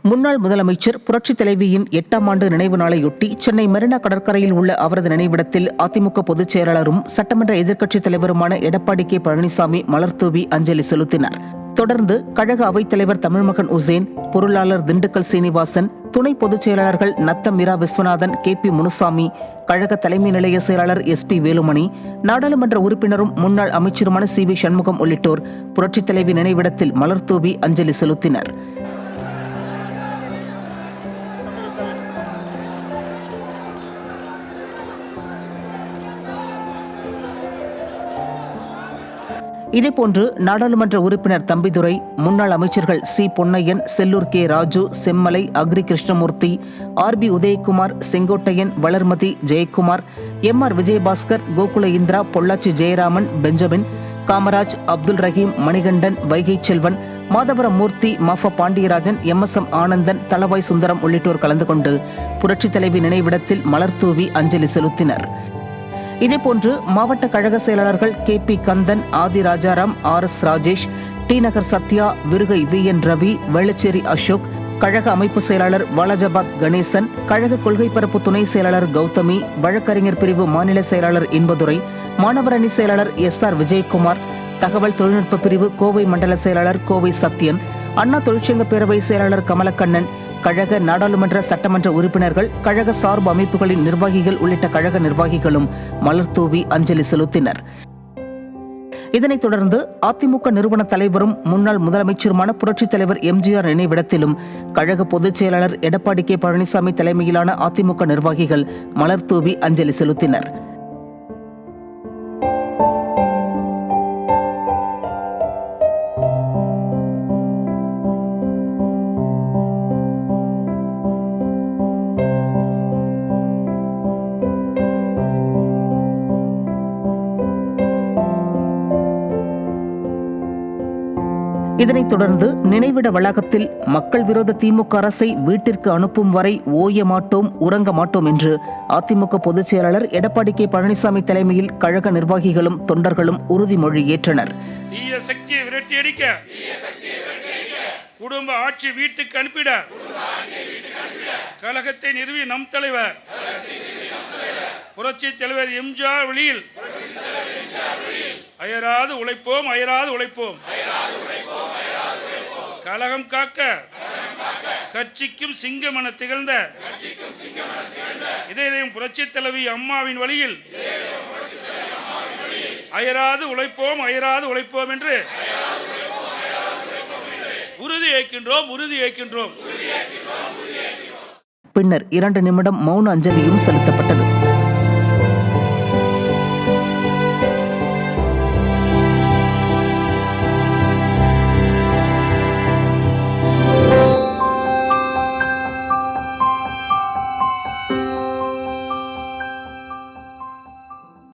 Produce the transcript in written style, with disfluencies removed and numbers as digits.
முன்னாள் முதலமைச்சர் புரட்சித் தலைவியின் 8ஆம் ஆண்டு நினைவு நாளையொட்டி சென்னை மெரினா கடற்கரையில் உள்ள அவரது நினைவிடத்தில் அதிமுக பொதுச் செயலாளரும் சட்டமன்ற எதிர்க்கட்சித் தலைவருமான எடப்பாடி கே பழனிசாமி மலர்தூவி அஞ்சலி செலுத்தினார். தொடர்ந்து கழக அவைத்தலைவர் தமிழ்மகன் உசேன், பொருளாளர் திண்டுக்கல் சீனிவாசன், துணை பொதுச் செயலாளர்கள் நத்தம் மீரா விஸ்வநாதன், KP முனுசாமி, கழக தலைமை நிலைய செயலாளர் SP வேலுமணி, நாடாளுமன்ற உறுப்பினரும் முன்னாள் அமைச்சருமான CV சண்முகம் உள்ளிட்டோர் புரட்சித் தலைவி நினைவிடத்தில் மலர்தூவி அஞ்சலி செலுத்தினர். இதேபோன்று நாடாளுமன்ற உறுப்பினர் தம்பிதுரை, முன்னாள் அமைச்சர்கள் C Ponnaiyan, Sellur K Raju, Semmalai, Agri Krishnamurthy, RB Udhayakumar, Sengottaiyan, Valarmathi, Jayakumar, MR Vijayabaskar, Gokula Indira, Pollachi Jayaraman, Benjamin, Kamaraj, Abdul Rahim, Manikandan, Vaigai Selvan, Madhavaram Moorthy, மாஃபா பாண்டியராஜன், MSM ஆனந்தன், தளவாய் சுந்தரம் உள்ளிட்டோர் கலந்து கொண்டு புரட்சித் தலைவி நினைவிடத்தில் மலர்தூவி அஞ்சலி செலுத்தினர். இதேபோன்று மாவட்ட கழக செயலாளர்கள் KP கந்தன், ஆதி ராஜாராம், RS ராஜேஷ், டி நகர் சத்யா, விருகை VN ரவி, வெள்ளச்சேரி அசோக், கழக அமைப்பு செயலாளர் வாலாஜாபாத் கணேசன், கழக கொள்கை பரப்பு துணை செயலாளர் கௌதமி, வழக்கறிஞர் பிரிவு மாநில செயலாளர் இன்பதுரை, மாணவர் அணி செயலாளர் SR விஜயகுமார், தகவல் தொழில்நுட்ப பிரிவு கோவை மண்டல செயலாளர் கோவை சத்யன், அண்ணா தொழிற்சங்க பேரவை செயலாளர் கமலக்கண்ணன், கழக நாடாளுமன்ற சட்டமன்ற உறுப்பினர்கள், கழக சார்பு அமைப்புகளின் நிர்வாகிகள் உள்ளிட்ட கழக நிர்வாகிகளும் மலர்தூவி அஞ்சலி செலுத்தினர். இதனைத் தொடர்ந்து அதிமுக நிறுவன தலைவரும் முன்னாள் முதலமைச்சருமான புரட்சித் தலைவர் MGR நினைவிடத்திலும் கழக பொதுச் செயலாளர் எடப்பாடி கே பழனிசாமி தலைமையிலான அதிமுக நிர்வாகிகள் மலர்தூவி அஞ்சலி செலுத்தினர். இதனைத் தொடர்ந்து நினைவிட வளாகத்தில் மக்கள் விரோத திமுக அரசை வீட்டிற்கு அனுப்பும் வரை ஓய மாட்டோம், உறங்க மாட்டோம் என்று அதிமுக பொதுச் செயலாளர் எடப்பாடி கே பழனிசாமி தலைமையில் கழக நிர்வாகிகளும் தொண்டர்களும் உறுதிமொழி ஏற்றனர். தீய சக்தியை விரட்டியடிக்க, குடும்ப ஆட்சி வீட்டுக்கு அனுப்பிட, கழகத்தை நிறுவி நம் தலைவர் புரட்சி தலைவர் MGR வழியில் அயராது உழைப்போம், அயராது உழைப்போம். கழகம் காக்க கட்சிக்கும் சிங்கமென திகழ்ந்த இதயம் புரட்சி தலைவி அம்மாவின் வழியில் அயராது உழைப்போம், அயராது உழைப்போம் என்று உறுதி ஏற்கின்றோம். பின்னர் 2 நிமிடம் மௌன அஞ்சலியும் செலுத்தப்பட்டது.